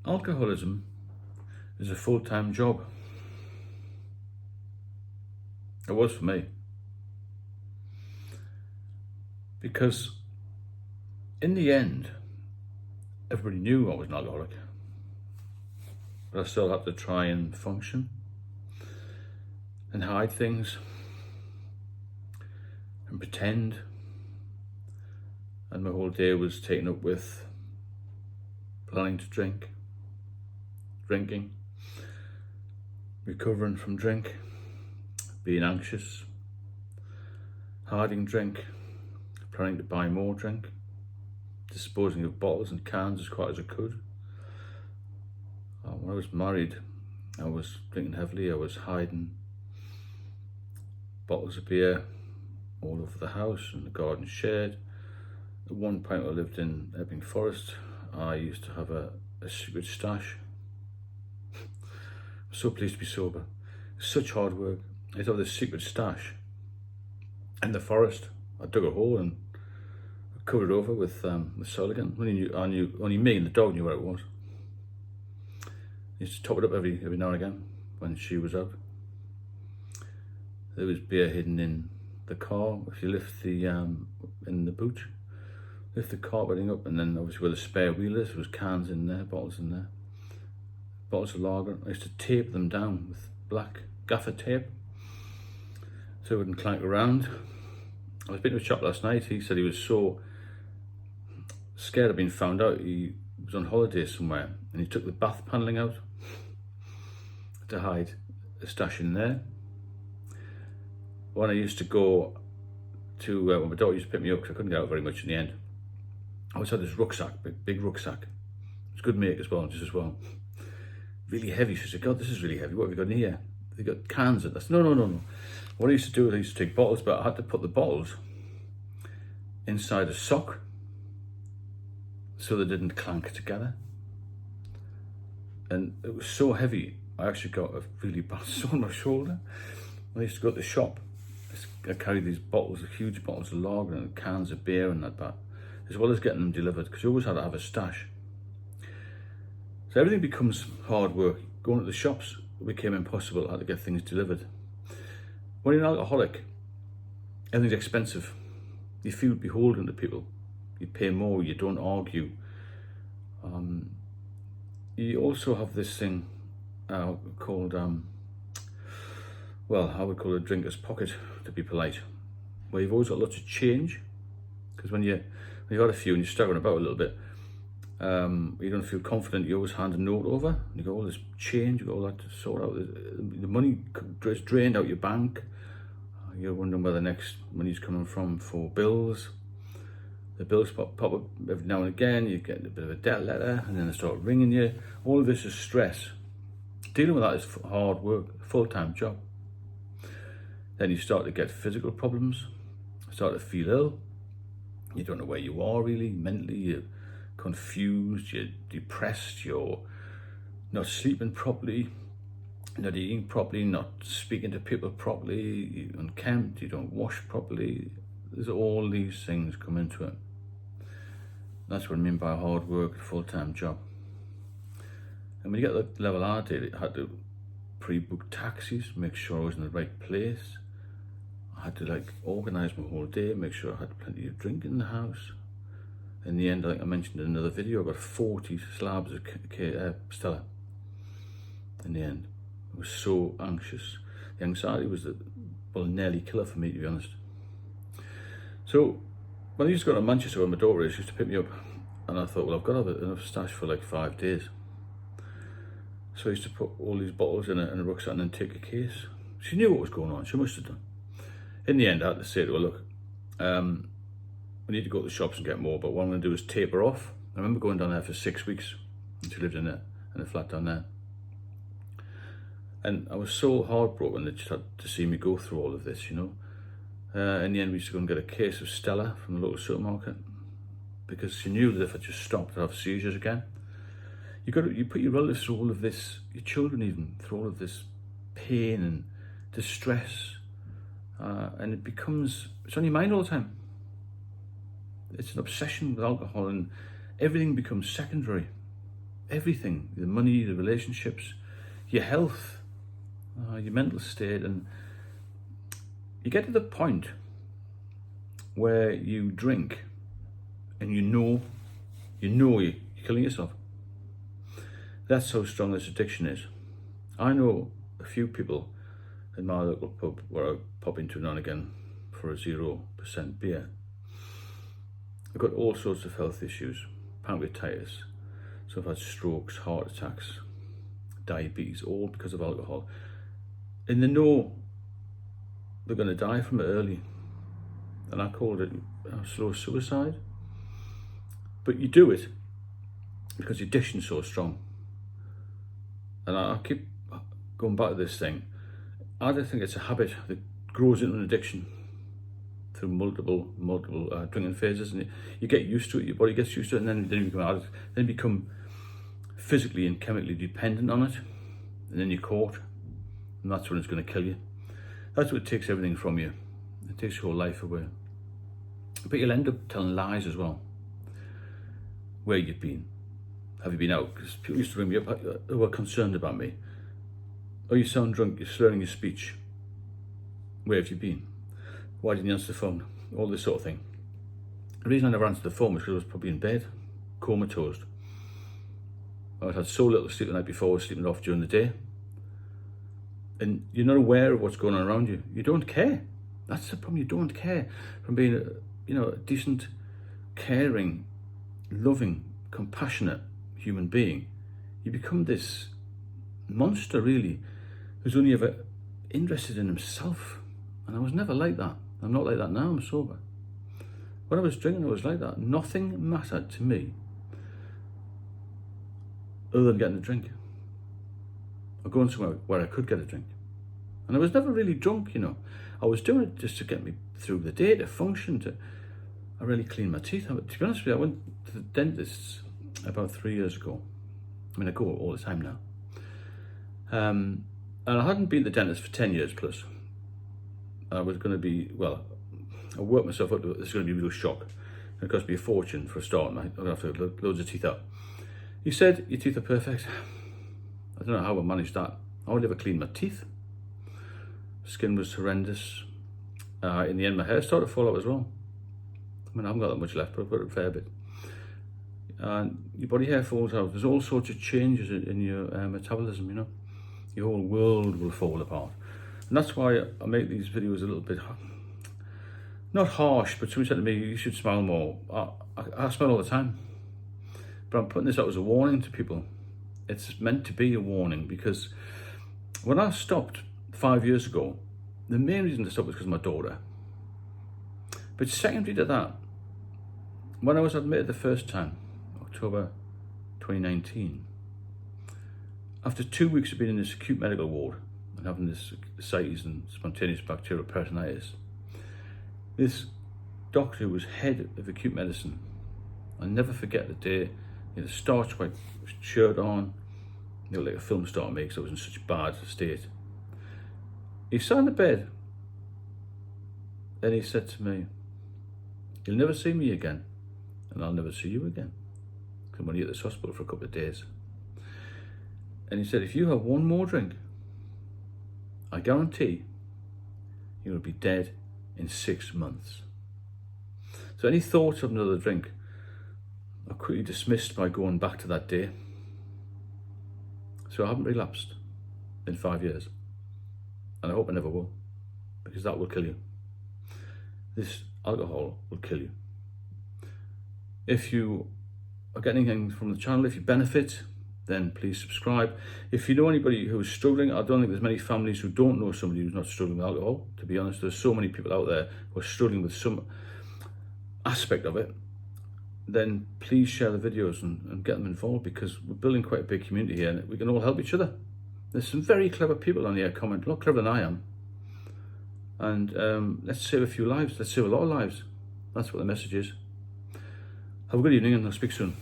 Alcoholism is a full-time job. It was for me. Because in the end, everybody knew I was an alcoholic. But I still had to try and function and hide things and pretend. And my whole day was taken up with planning to drink, drinking, recovering from drink, being anxious, hiding drink, planning to buy more drink, disposing of bottles and cans as quick as I could. When I was married, I was drinking heavily. I was hiding bottles of beer all over the house and the garden shed. At one point I lived in Epping Forest. I used to have a secret stash. I'm so pleased to be sober. It's such hard work. I used to have this secret stash in the forest. I dug a hole and covered it over with soil again. Only me and the dog knew where it was. I used to top it up every now and again when she was out. There was beer hidden in the car. If you lift the in the boot, lift the carpeting up, and then obviously where the spare wheel is, there was cans in there, bottles in there, bottles of lager. I used to tape them down with black gaffer tape so it wouldn't clank around. I was speaking to a chap last night. He said he was so scared of being found out. He was on holiday somewhere and he took the bath paneling out to hide a stash in there. When I used to go to, when my daughter used to pick me up, because I couldn't get out very much in the end, I always had this rucksack, big rucksack. It's good make as well, just as well. Really heavy. She said, God, this is really heavy. What have you got in here? They got cans in this. No. What I used to do is I used to take bottles, but I had to put the bottles inside a sock so they didn't clank together. And it was so heavy, I actually got a really bad sore on my shoulder. When I used to go to the shop, I carried these bottles, huge bottles of lager and cans of beer and that, as well as getting them delivered, because you always had to have a stash. So everything becomes hard work. Going to the shops became impossible. I had to get things delivered. When you're an alcoholic, everything's expensive. You feel beholden to people. You pay more, you don't argue. You also have this thing called, well, I would call it a drinker's pocket, to be polite, where you've always got lots of change. Because when you've had a few and you're staggering about a little bit, you don't feel confident, you always hand a note over, and you got all this change, you got all that to sort out. The money is drained out your bank. You're wondering where the next money's coming from for bills. The bills pop up every now and again, you get a bit of a debt letter, and then they start ringing you. All of this is stress. Dealing with that is hard work, a full-time job. Then you start to get physical problems, start to feel ill. You don't know where you are really, mentally, you're confused, you're depressed, you're not sleeping properly, not eating properly, not speaking to people properly, you're unkempt, you don't wash properly. There's all these things come into it. That's what I mean by hard work, a full-time job. And when you get to the level I did, I had to pre-book taxis, make sure I was in the right place. I had to organise my whole day, make sure I had plenty of drink in the house. In the end, I think I mentioned in another video, I got 40 slabs of Stella. In the end, I was so anxious. The anxiety was a nearly killer for me, to be honest. So when I used to go to Manchester where my daughter is, she used to pick me up, and I thought, well, I've got to have enough stash for 5 days. So I used to put all these bottles in a rucksack and then take a case. She knew what was going on, she must have done. In the end, I had to say to her, look, we need to go to the shops and get more, but what I'm going to do is taper off. I remember going down there for 6 weeks, and she lived in a flat down there. And I was so heartbroken that she had to see me go through all of this, you know. In the end, we used to go and get a case of Stella from the local supermarket, because she knew that if I just stopped, I'd have seizures again. You put your relatives through all of this, your children even, through all of this pain and distress, and it's on your mind all the time. It's an obsession with alcohol, and everything becomes secondary. everything, the money, the relationships, your health, your mental state. And you get to the point where you drink and you know you're killing yourself. That's how strong this addiction is. I know a few people in my local pub where I pop into now and again for a 0% beer. I've got all sorts of health issues, pancreatitis, so I've had strokes, heart attacks, diabetes, all because of alcohol. And they know they're going to die from it early. And I called it slow suicide. But you do it because the addiction's so strong. And I keep going back to this thing. I don't think it's a habit that grows into an addiction through multiple drinking phases, and you get used to it, your body gets used to it, and then you become addict, then you become physically and chemically dependent on it, and then you're caught, and that's when it's going to kill you. That's what takes everything from you. It takes your whole life away. But you'll end up telling lies as well. Where you've been. Have you been out? Because people used to ring me up who were concerned about me. Oh, you sound drunk, you're slurring your speech. Where have you been? Why didn't you answer the phone? All this sort of thing. The reason I never answered the phone was because I was probably in bed, comatose. I had so little sleep the night before, I was sleeping off during the day. And you're not aware of what's going on around you. You don't care. That's the problem, you don't care. From being a decent, caring, loving, compassionate human being, you become this monster, really, who's only ever interested in himself. And I was never like that. I'm not like that now, I'm sober. When I was drinking, I was like that. Nothing mattered to me other than getting a drink or going somewhere where I could get a drink. And I was never really drunk, I was doing it just to get me through the day, to function, I really cleaned my teeth. To be honest with you, I went to the dentist about 3 years ago. I mean, I go all the time now. And I hadn't been to the dentist for 10 years plus. I was going to be, I worked myself up to this is going to be a real shock. It cost me a fortune for a start. I'm going to have to get loads of teeth out. He said, your teeth are perfect. I don't know how I managed that. I would never clean my teeth. Skin was horrendous. In the end, my hair started to fall out as well. I mean, I haven't got that much left, but I've got a fair bit. And your body hair falls out. There's all sorts of changes in your metabolism, Your whole world will fall apart. And that's why I make these videos a little bit, not harsh, but somebody said to me, you should smile more. I smile all the time. But I'm putting this out as a warning to people. It's meant to be a warning, because when I stopped 5 years ago, the main reason to stop was because of my daughter. But secondary to that, when I was admitted the first time, October 2019, after 2 weeks of being in this acute medical ward and having this ascites and spontaneous bacterial peritonitis, this doctor who was head of acute medicine, I'll never forget the day, he had a starch white shirt on, he looked like a film star to me because I was in such bad state. He sat on the bed and he said to me, you'll never see me again, and I'll never see you again. I'm only at this hospital for a couple of days. And he said, if you have one more drink, I guarantee you will be dead in 6 months. So any thoughts of another drink are quickly dismissed by going back to that day. So I haven't relapsed in 5 years. And I hope I never will, because that will kill you. This alcohol will kill you. If you are getting anything from the channel, if you benefit, then please subscribe. If you know anybody who is struggling, I don't think there's many families who don't know somebody who's not struggling with alcohol. To be honest, there's so many people out there who are struggling with some aspect of it. Then please share the videos and get them involved, because we're building quite a big community here and we can all help each other. There's some very clever people on here comment, a lot cleverer than I am. And let's save a few lives, let's save a lot of lives. That's what the message is. Have a good evening and I'll speak soon.